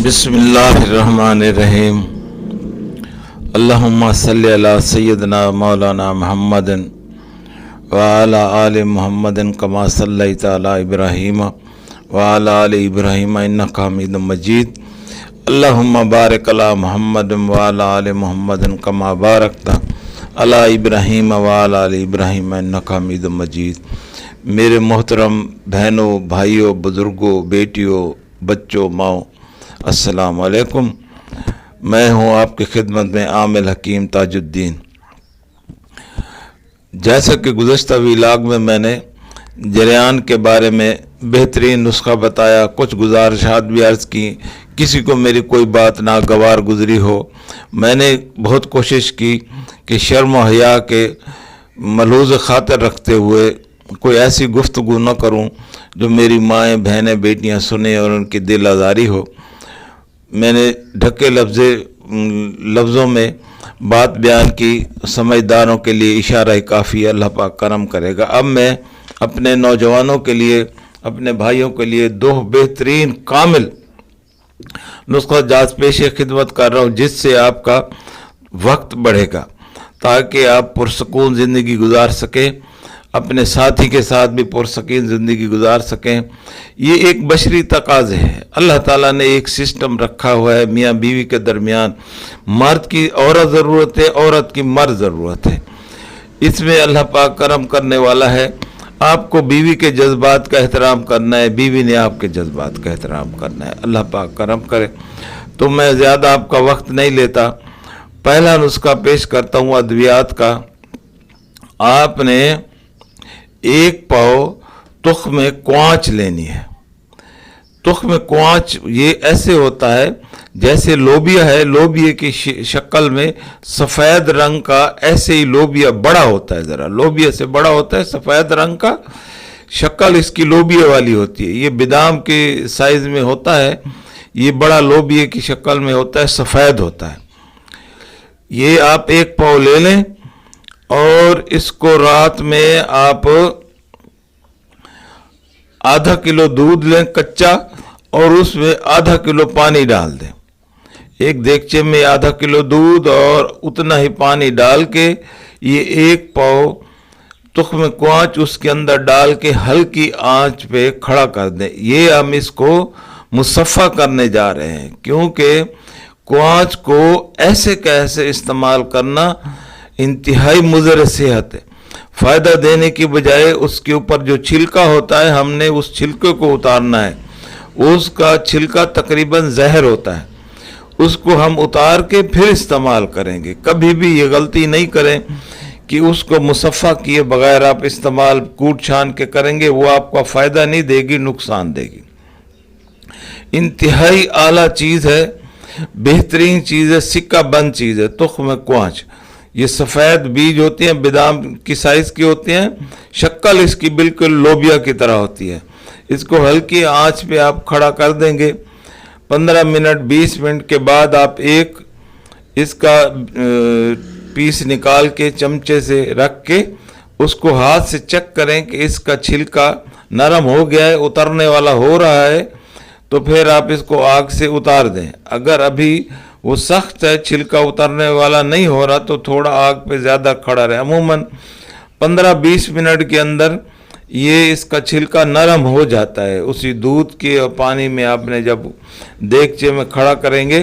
बिस्मिल्लाहिर्रहमानिर्रहीम। अल्लाहुम्मा सल्लि अला सय्यदना मौलाना मुहम्मदिन व अला आलि मुहम्मदिन कमा सल्लैता अला इब्राहीम व अला आलि इब्राहीम इन्नका हमीदुम मजीद। अल्लाहुम्मा बारिक अला मुहम्मदिन व अला आलि मुहम्मदिन कमा बारकता अला इब्राहीम व अला आलि इब्राहीम इन्नका हमीदुम मजीद। मेरे मोहतरम बहनों, भाइयों, बुज़ुर्गों, बेटियों, बच्चों, माओ, अस्सलाम वालेकुम। मैं हूँ आपकी खिदमत में आमिल हकीम ताजुद्दीन। जैसा कि गुज़श्ता व्लॉग में मैंने जरियान के बारे में बेहतरीन नुस्खा बताया, कुछ गुजारिशात भी अर्ज़ की, किसी को मेरी कोई बात नागवार गुज़री हो, मैंने बहुत कोशिश की कि शर्म व हया के मलूज़ खातिर रखते हुए कोई ऐसी गुफ्तगू न करूं जो मेरी माएँ, बहनें, बेटियां सुने और उनकी दिल आज़ारी हो। मैंने ढके लफ्ज़ों में बात बयान की, समझदारों के लिए इशारा ही काफ़ी, अल्लाह पाक करम करेगा। अब मैं अपने नौजवानों के लिए, अपने भाइयों के लिए दो बेहतरीन कामिल नुस्खा जात पेश खिदमत कर रहा हूँ, जिससे आपका वक्त बढ़ेगा ताकि आप पुरसकून ज़िंदगी गुजार सकें, अपने साथी के साथ भी पुरसकीन ज़िंदगी गुजार सकें। ये एक बशरी तकाज़े है। अल्लाह ताला ने एक सिस्टम रखा हुआ है मियाँ बीवी के दरमियान। मर्द की औरत ज़रूरत है, औरत की मर्द ज़रूरत है। इसमें अल्लाह पाक करम करने वाला है। आपको बीवी के जज्बात का एहतराम करना है, बीवी ने आपके जज्बात का एहतराम करना है। अल्लाह पाक करम करे। तो मैं ज़्यादा आपका वक्त नहीं लेता, पहला नुस्खा पेश करता हूँ अद्वियात का। आपने एक पाव तुख्म क्वाँच लेनी है। तुख्म क्वाँच ये ऐसे होता है जैसे लोबिया है, लोबिया की शक्ल में सफ़ेद रंग का, ऐसे ही लोबिया बड़ा होता है, ज़रा लोबिया से बड़ा होता है, सफ़ेद रंग का शक्ल इसकी लोबिया वाली होती है। ये बादाम के साइज़ में होता है, ये बड़ा लोबिया की शक्ल में होता है, सफ़ेद होता है। ये आप एक पाव ले लें और इसको रात में आप आधा किलो दूध लें कच्चा और उसमें आधा किलो पानी डाल दें। एक देगचे में आधा किलो दूध और उतना ही पानी डाल के ये एक पाव तुख्म क्वाँच उसके अंदर डाल के हल्की आंच पे खड़ा कर दें। ये हम इसको मुसफ़ा करने जा रहे हैं, क्योंकि क्वाँच को ऐसे कैसे इस्तेमाल करना इंतहाई मुज़र सेहत है। फ़ायदा देने की बजाय उसके ऊपर जो छिलका होता है, हमने उस छिलके को उतारना है। उसका छिलका तकरीबन जहर होता है, उसको हम उतार के फिर इस्तेमाल करेंगे। कभी भी ये गलती नहीं करें कि उसको मुसफ़ा किए बगैर आप इस्तेमाल कूट छान के करेंगे, वो आपका फ़ायदा नहीं देगी, नुकसान देगी। इंतहाई आला चीज़ है, बेहतरीन चीज़ है, सिक्का बंद चीज़ है तुख्म क्वाँच। ये सफ़ेद बीज होते हैं, बादाम की साइज़ के होते हैं, शक्ल इसकी बिल्कुल लोबिया की तरह होती है। इसको हल्की आंच पे आप खड़ा कर देंगे। 15 मिनट 20 मिनट के बाद आप एक इसका पीस निकाल के चमचे से रख के उसको हाथ से चेक करें कि इसका छिलका नरम हो गया है, उतरने वाला हो रहा है, तो फिर आप इसको आग से उतार दें। अगर अभी वो सख्त है, छिलका उतरने वाला नहीं हो रहा, तो थोड़ा आग पे ज़्यादा खड़ा रहे। अमूमन 15-20 मिनट के अंदर ये इसका छिलका नरम हो जाता है। उसी दूध के और पानी में आपने जब देगचे में खड़ा करेंगे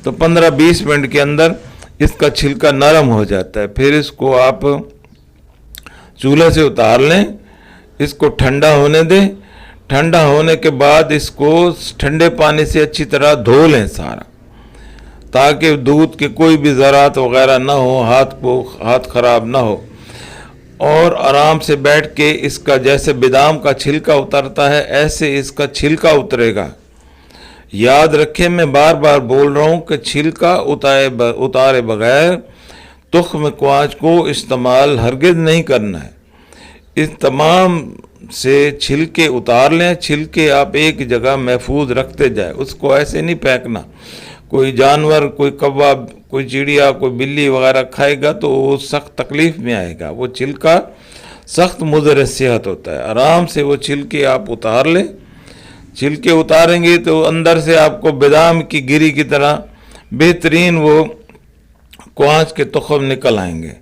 तो 15-20 मिनट के अंदर इसका छिलका नरम हो जाता है। फिर इसको आप चूल्हे से उतार लें, इसको ठंडा होने दें। ठंडा होने के बाद इसको ठंडे पानी से अच्छी तरह धो लें सारा, ताकि दूध के कोई भी ज़रात वगैरह ना हो, हाथ ख़राब ना हो। और आराम से बैठ के इसका जैसे बादाम का छिलका उतरता है, ऐसे इसका छिलका उतरेगा। याद रखें, मैं बार बार बोल रहा हूँ कि छिलका उतारे बगैर तुख्म क्वाँच को इस्तेमाल हरगिज़ नहीं करना है। इस तमाम से छिलके उतार लें। छिलके आप एक जगह महफूज रखते जाए, उसको ऐसे नहीं फेंकना। कोई जानवर, कोई कौवा, कोई चिड़िया, कोई बिल्ली वगैरह खाएगा तो वो सख्त तकलीफ़ में आएगा। वो छिलका सख्त मुज़र सेहत होता है। आराम से वो छिलके आप उतार लें, छिलके उतारेंगे तो अंदर से आपको बादाम की गिरी की तरह बेहतरीन वो क्वाँच के तुखम निकल आएंगे।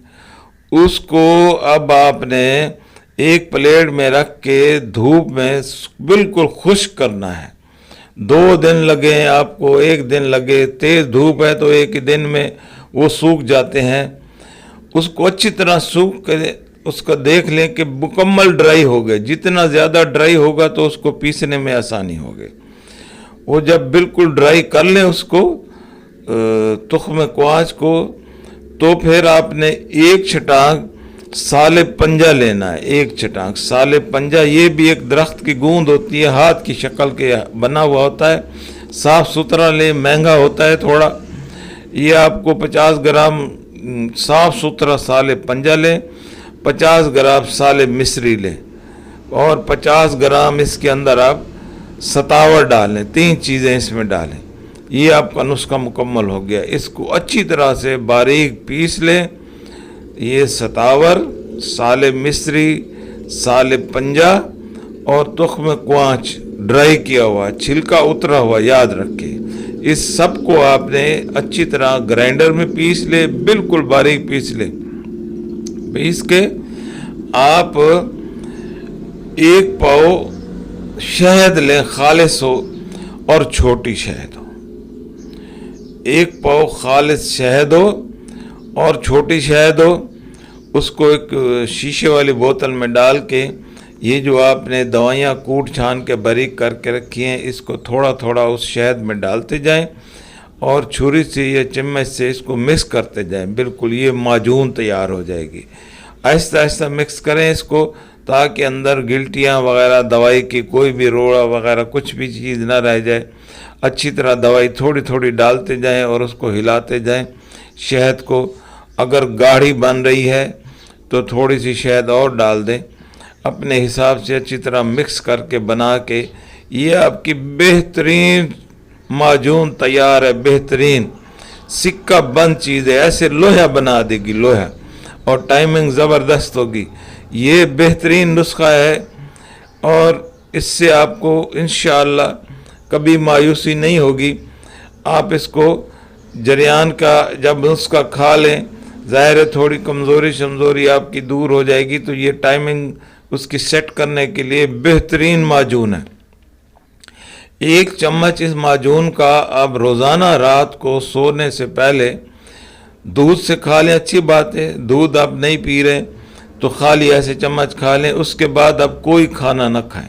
उसको अब आपने एक प्लेट में रख के धूप में बिल्कुल खुश्क करना है। 2 दिन लगे आपको, 1 दिन लगे, तेज धूप है तो 1 दिन में वो सूख जाते हैं। उसको अच्छी तरह सूख के उसका देख लें कि मुकम्मल ड्राई हो गए। जितना ज़्यादा ड्राई होगा तो उसको पीसने में आसानी होगी। वो जब बिल्कुल ड्राई कर लें उसको तुख्म क्वाँच को, तो फिर आपने एक छटाक साले पंजा लेना है। एक छटाक साले पंजा, ये भी एक दरख्त की गूंद होती है, हाथ की शक्ल के बना हुआ होता है, साफ़ सुथरा ले, महंगा होता है थोड़ा। ये आपको 50 ग्राम साफ़ सुथरा साले पंजा लें, 50 ग्राम साले मिस्री लें और 50 ग्राम इसके अंदर आप सतावर डालें। 3 चीज़ें इसमें डालें। ये आपका नुस्खा मुकम्मल हो गया। इसको अच्छी तरह से बारीक पीस लें। ये सतावर, साले मिस्री, साले पंजा और तुख्म क्वाँच ड्राई किया हुआ, छिलका उतरा हुआ, याद रखें। इस सब को आपने अच्छी तरह ग्राइंडर में पीस ले, बिल्कुल बारीक पीस ले। पीस के आप 1 पाव शहद लें, खालिस हो और छोटी शहद हो। 1 पाव खालिस शहद हो और छोटी शहद हो। उसको एक शीशे वाली बोतल में डाल के ये जो आपने दवाइयाँ कूट छान के बारीक करके रखी हैं, इसको थोड़ा थोड़ा उस शहद में डालते जाएं और छुरी से या चम्मच से इसको मिक्स करते जाएं। बिल्कुल ये माजून तैयार हो जाएगी। आहिस्ता आहिस्ता मिक्स करें इसको, ताकि अंदर गिल्टियाँ वगैरह, दवाई की कोई भी रोड़ा वगैरह कुछ भी चीज़ ना रह जाए। अच्छी तरह दवाई थोड़ी थोड़ी डालते जाएं और उसको हिलाते जाएं। शहद को अगर गाढ़ी बन रही है तो थोड़ी सी शहद और डाल दें। अपने हिसाब से अच्छी तरह मिक्स करके बना के ये आपकी बेहतरीन माजून तैयार है। बेहतरीन सिक्का बंद चीज़ है, ऐसे लोहा बना देगी, लोहा, और टाइमिंग ज़बरदस्त होगी। ये बेहतरीन नुस्खा है और इससे आपको इंशाअल्लाह कभी मायूसी नहीं होगी। आप इसको जरियान का जब नुस्खा खा लें, ज़ाहिर है थोड़ी कमज़ोरी शमज़ोरी आपकी दूर हो जाएगी। तो ये टाइमिंग उसकी सेट करने के लिए बेहतरीन माजून है। 1 चम्मच इस माजून का आप रोज़ाना रात को सोने से पहले दूध से खा लें। अच्छी बात है, दूध आप नहीं पी रहे तो खाली ऐसे चम्मच खा लें। उसके बाद आप कोई खाना न खाएं।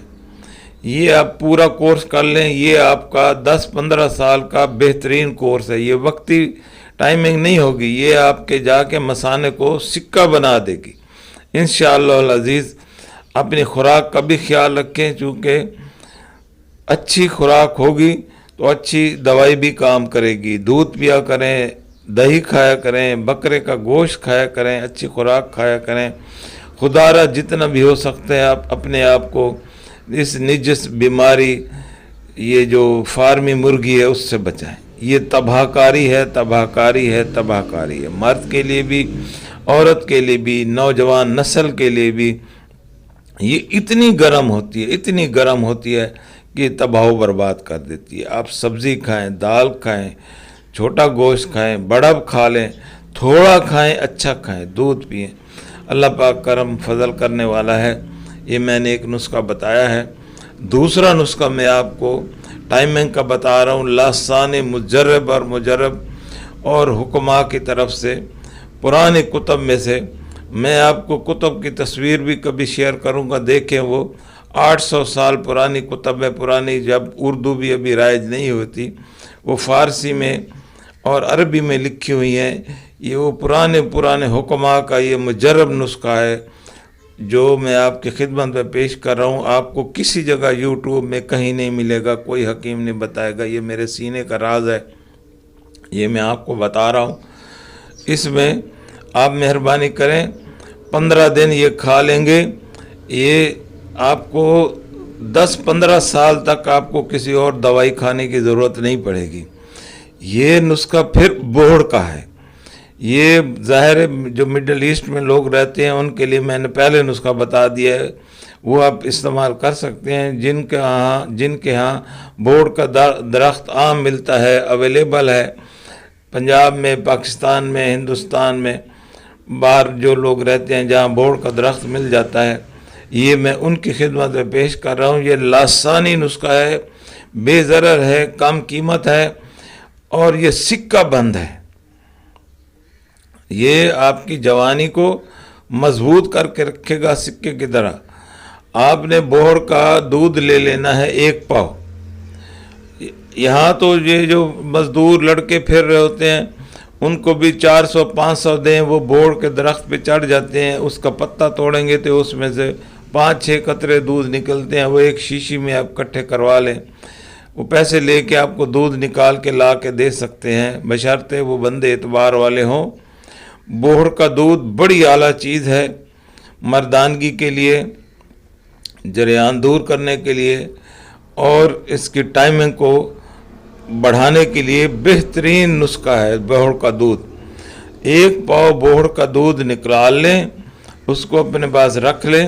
ये आप पूरा कोर्स कर लें। ये आपका 10-15 साल का बेहतरीन कोर्स है। ये वक्ती टाइमिंग नहीं होगी, ये आपके जाके मसाने को सिक्का बना देगी इंशाअल्लाह अज़ीज़। अपनी खुराक का भी ख्याल रखें, चूँकि अच्छी खुराक होगी तो अच्छी दवाई भी काम करेगी। दूध पिया करें, दही खाया करें, बकरे का गोश्त खाया करें, अच्छी खुराक खाया करें। खुदारा जितना भी हो सकता है आप अपने आप को इस निजस बीमारी, ये जो फार्मी मुर्गी है, उससे बचाएं। ये तबाहकारी है, तबाहकारी है, तबाहकारी है। मर्द के लिए भी, औरत के लिए भी, नौजवान नस्ल के लिए भी। ये इतनी गर्म होती है, इतनी गर्म होती है कि तबाह बर्बाद कर देती है। आप सब्ज़ी खाएं, दाल खाएं, छोटा गोश्त खाएं, बड़ा खा लें, थोड़ा खाएं, अच्छा खाएं, दूध पिएं। अल्लाह पाक करम फजल करने वाला है। ये मैंने एक नुस्खा बताया है। दूसरा नुस्खा मैं आपको टाइमिंग का बता रहा हूँ। लासाने मुजर्रब और मुजर्रब और हुक्मा की तरफ से पुराने कुतब में से मैं आपको कुतब की तस्वीर भी कभी शेयर करूँगा। देखें, वो 800 साल पुरानी कुतब है। पुरानी, जब उर्दू भी अभी राइज नहीं होती, वो फ़ारसी में और अरबी में लिखी हुई हैं। ये वो पुराने पुराने हुक्मा का ये मुजर्रब नुस्खा है जो मैं आपकी खिदमत में पेश कर रहा हूँ। आपको किसी जगह यूट्यूब में कहीं नहीं मिलेगा, कोई हकीम नहीं बताएगा। ये मेरे सीने का राज है, ये मैं आपको बता रहा हूँ। इसमें आप मेहरबानी करें, 15 दिन ये खा लेंगे, ये आपको 10-15 साल तक आपको किसी और दवाई खाने की ज़रूरत नहीं पड़ेगी। ये नुस्खा फिर बोहड़ का है। ये ज़ाहिर है जो मिडल ईस्ट में लोग रहते हैं उनके लिए मैंने पहले नुस्खा बता दिया है। وہ آپ استعمال کر سکتے ہیں. جن کے ہاں بوڑ کا درخت عام ملتا ہے، اویلیبل ہے، پنجاب میں، پاکستان میں، ہندوستان میں، باہر جو لوگ رہتے ہیں جہاں بوڑ کا درخت مل جاتا ہے، یہ میں ان کی خدمت میں پیش کر رہا ہوں. یہ لاسانی نسخہ ہے، بے ضرر ہے، کم قیمت ہے، اور یہ سکہ بند ہے. یہ آپ کی جوانی کو مضبوط کر کے رکھے گا سکے کی طرح. آپ نے بوڑ کا دودھ لے لینا ہے 1 پاؤ. یہاں تو یہ جو مزدور لڑکے پھر رہے ہوتے ہیں ان کو بھی 400-500 دیں، وہ بوڑ کے درخت پہ چڑھ جاتے ہیں، اس کا پتہ توڑیں گے تو اس میں سے 5-6 قطرے دودھ نکلتے ہیں. وہ ایک شیشی میں آپ کٹھے کروا لیں، وہ پیسے لے کے آپ کو دودھ نکال کے لا کے دے سکتے ہیں، بشرطے وہ بندے اعتبار والے ہوں. بوڑ کا دودھ بڑی اعلیٰ چیز ہے مردانگی کے لیے، جریان دور کرنے کے لیے، اور اس کی ٹائمنگ کو بڑھانے کے لیے بہترین نسخہ ہے بوڑ کا دودھ. 1 پاؤ بوڑ کا دودھ نکال لیں، اس کو اپنے پاس رکھ لیں.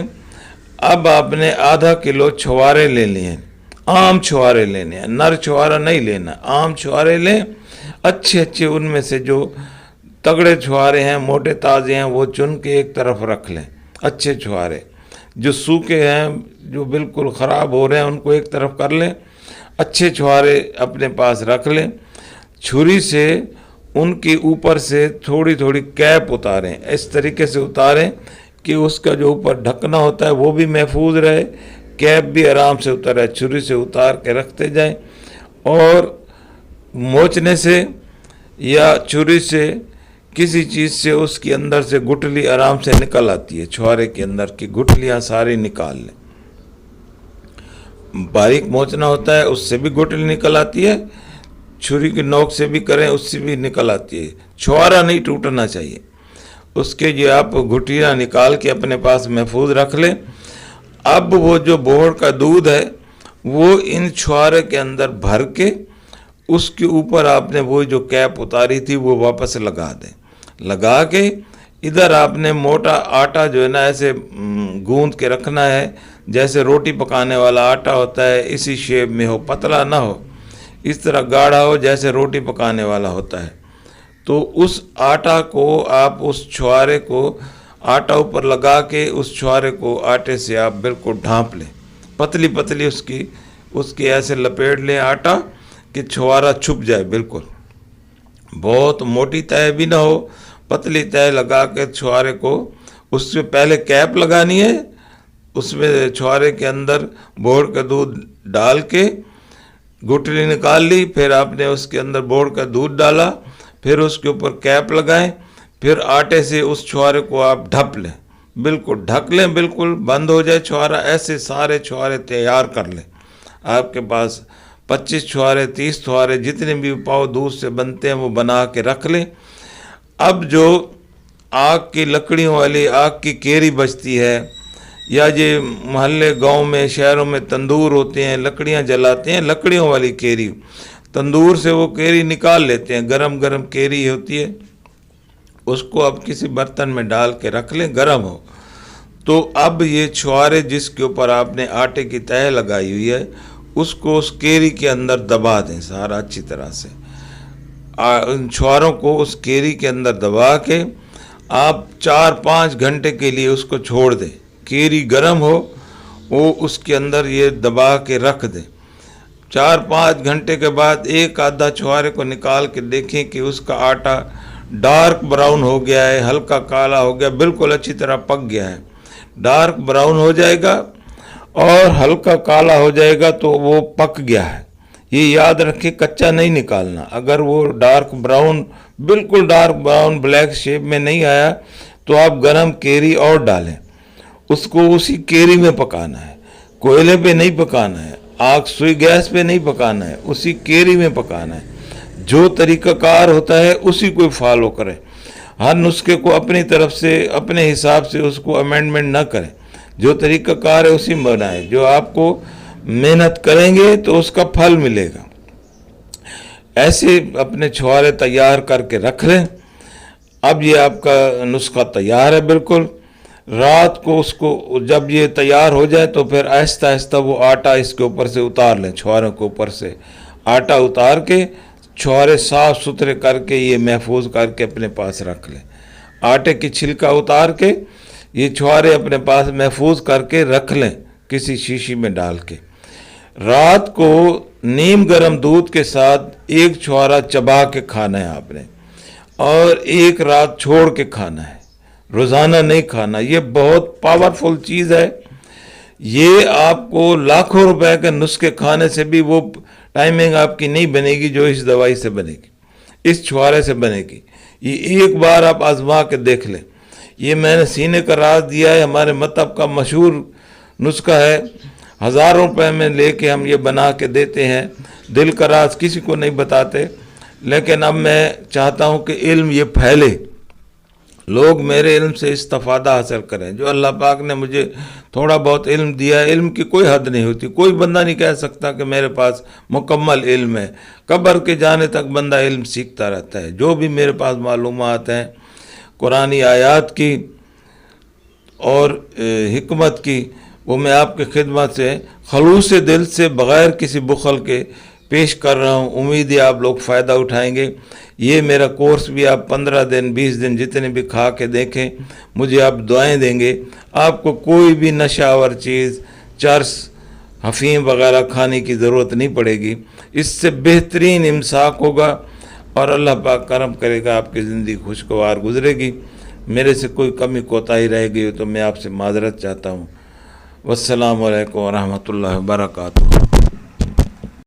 اب آپ نے آدھا کلو چھوارے لے لیے، عام چھوارے لینے ہیں، نر چھوارا نہیں لینا، عام چھوارے لیں، اچھے ان میں سے جو تگڑے چھوارے ہیں، موٹے تازے ہیں، وہ چن کے ایک طرف رکھ لیں. اچھے چھوارے، جو سوکھے ہیں، جو بالکل خراب ہو رہے ہیں، ان کو ایک طرف کر لیں. اچھے چھوارے اپنے پاس رکھ لیں. چھری سے ان کے اوپر سے تھوڑی تھوڑی کیپ اتاریں، اس طریقے سے اتاریں کہ اس کا جو اوپر ڈھکنا ہوتا ہے وہ بھی محفوظ رہے، کیپ بھی آرام سے اترے. چھری سے اتار کے رکھتے جائیں، اور موچنے سے یا چھری سے کسی چیز سے اس کے اندر سے گٹلی آرام سے نکل آتی ہے. چھوارے کے اندر کی گٹلیاں ساری نکال لیں. باریک موچنا ہوتا ہے، اس سے بھی گٹلی نکل آتی ہے، چھری کی نوک سے بھی کریں اس سے بھی نکل آتی ہے. چھوارا نہیں ٹوٹنا چاہیے. اس کے جو آپ گٹلیاں نکال کے اپنے پاس محفوظ رکھ لیں. اب وہ جو بوڑ کا دودھ ہے وہ ان چھوارے کے اندر بھر کے اس کے اوپر آپ نے وہ جو کیپ اتاری تھی وہ واپس لگا دیں. لگا کے ادھر آپ نے موٹا آٹا جو ہے نا ایسے گوندھ کے رکھنا ہے، جیسے روٹی پکانے والا آٹا ہوتا ہے، اسی شیپ میں ہو، پتلا نہ ہو، اس طرح گاڑھا ہو جیسے روٹی پکانے والا ہوتا ہے. تو اس آٹا کو آپ اس چھوارے کو آٹا اوپر لگا کے اس چھوارے کو آٹے سے آپ بالکل ڈھانپ لیں، پتلی پتلی اس کی ایسے لپیٹ لیں آٹا کہ چھوارا چھپ جائے. بالکل بہت موٹی تہہ بھی نہ ہو، پتلی تہہ لگا کے چھوارے کو، اس سے پہلے کیپ لگانی ہے، اس میں چھوارے کے اندر بوڑ کا دودھ ڈال کے گٹلی نکال لی، پھر آپ نے اس کے اندر بوڑ کا دودھ ڈالا، پھر اس کے اوپر کیپ لگائیں، پھر آٹے سے اس چھوارے کو آپ ڈھپ لیں، بالکل ڈھک لیں، بالکل بند ہو جائے چھوارا. ایسے سارے چھوارے تیار کر لیں. آپ کے پاس 25 چھوارے، 30 چھوارے، جتنے بھی پاؤ دودھ سے بنتے ہیں وہ بنا کے رکھ لیں. اب جو آگ کی لکڑیوں والی آگ کی کیری بچتی ہے، یا یہ محلے گاؤں میں شہروں میں تندور ہوتے ہیں، لکڑیاں جلاتے ہیں، لکڑیوں والی کیری، تندور سے وہ کیری نکال لیتے ہیں، گرم کیری ہوتی ہے، اس کو اب کسی برتن میں ڈال کے رکھ لیں، گرم ہو. تو اب یہ چھوارے جس کے اوپر آپ نے آٹے کی تہہ لگائی ہوئی ہے اس کو اس کیری کے اندر دبا دیں سارا اچھی طرح سے. ان چھواروں کو اس کیری کے اندر دبا کے آپ 4-5 گھنٹے کے لیے اس کو چھوڑ دیں. کیری گرم ہو وہ اس کے اندر یہ دبا کے رکھ دیں. 4-5 گھنٹے کے بعد ایک آدھا چھوارے کو نکال کے دیکھیں کہ اس کا آٹا ڈارک براؤن ہو گیا ہے، ہلکا کالا ہو گیا، بالکل اچھی طرح پک گیا ہے. ڈارک براؤن ہو جائے گا اور ہلکا کالا ہو جائے گا تو وہ پک گیا ہے. یہ یاد رکھیں، کچا نہیں نکالنا. اگر وہ ڈارک براؤن، بالکل ڈارک براؤن بلیک شیپ میں نہیں آیا تو آپ گرم کیری اور ڈالیں. اس کو اسی کیری میں پکانا ہے، کوئلے پہ نہیں پکانا ہے، آگ سوئی گیس پہ نہیں پکانا ہے، اسی کیری میں پکانا ہے. جو طریقہ کار ہوتا ہے اسی کو فالو کریں. ہر نسخے کو اپنی طرف سے اپنے حساب سے اس کو امینڈمنٹ نہ کریں. جو طریقہ کار ہے اسی میں بنائیں. جو آپ کو محنت کریں گے تو اس کا پھل ملے گا. ایسے اپنے چھوارے تیار کر کے رکھ لیں. اب یہ آپ کا نسخہ تیار ہے بالکل. رات کو اس کو جب یہ تیار ہو جائے تو پھر آہستہ آہستہ وہ آٹا اس کے اوپر سے اتار لیں، چھواروں کے اوپر سے آٹا اتار کے چھوارے صاف ستھرے کر کے یہ محفوظ کر کے اپنے پاس رکھ لیں۔ آٹے کی چھلکا اتار کے یہ چھوارے اپنے پاس محفوظ کر کے رکھ لیں کسی شیشی میں ڈال کے۔ رات کو نیم گرم دودھ کے ساتھ ایک چھوارا چبا کے کھانا ہے آپ نے، اور ایک رات چھوڑ کے کھانا ہے، روزانہ نہیں کھانا۔ یہ بہت پاورفل چیز ہے، یہ آپ کو لاکھوں روپے کے نسخے کھانے سے بھی وہ ٹائمنگ آپ کی نہیں بنے گی جو اس دوائی سے بنے گی، اس چھوارے سے بنے گی۔ یہ ایک بار آپ آزما کے دیکھ لیں۔ یہ میں نے سینے کا راز دیا ہے، ہمارے مطلب کا مشہور نسخہ ہے، ہزاروں روپے میں لے کے ہم یہ بنا کے دیتے ہیں، دل کا راز کسی کو نہیں بتاتے۔ لیکن اب میں چاہتا ہوں کہ علم یہ پھیلے، لوگ میرے علم سے استفادہ حاصل کریں۔ جو اللہ پاک نے مجھے تھوڑا بہت علم دیا ہے، علم کی کوئی حد نہیں ہوتی، کوئی بندہ نہیں کہہ سکتا کہ میرے پاس مکمل علم ہے۔ قبر کے جانے تک بندہ علم سیکھتا رہتا ہے۔ جو بھی میرے پاس معلومات ہیں قرآنی آیات کی اور حکمت کی، وہ میں آپ کی خدمت سے خلوص دل سے بغیر کسی بخل کے پیش کر رہا ہوں۔ امید ہے آپ لوگ فائدہ اٹھائیں گے۔ یہ میرا کورس بھی آپ 15 دن 20 دن جتنے بھی کھا کے دیکھیں، مجھے آپ دعائیں دیں گے۔ آپ کو کوئی بھی نشہ آور چیز، چرس، حفیم وغیرہ کھانے کی ضرورت نہیں پڑے گی۔ اس سے بہترین امساک ہوگا اور اللہ پاک کرم کرے گا، آپ کی زندگی خوشگوار گزرے گی۔ میرے سے کوئی کمی کوتاہی رہ گئی ہو تو میں آپ سے معذرت چاہتا ہوں۔ والسلام علیکم ورحمۃ اللہ وبرکاتہ۔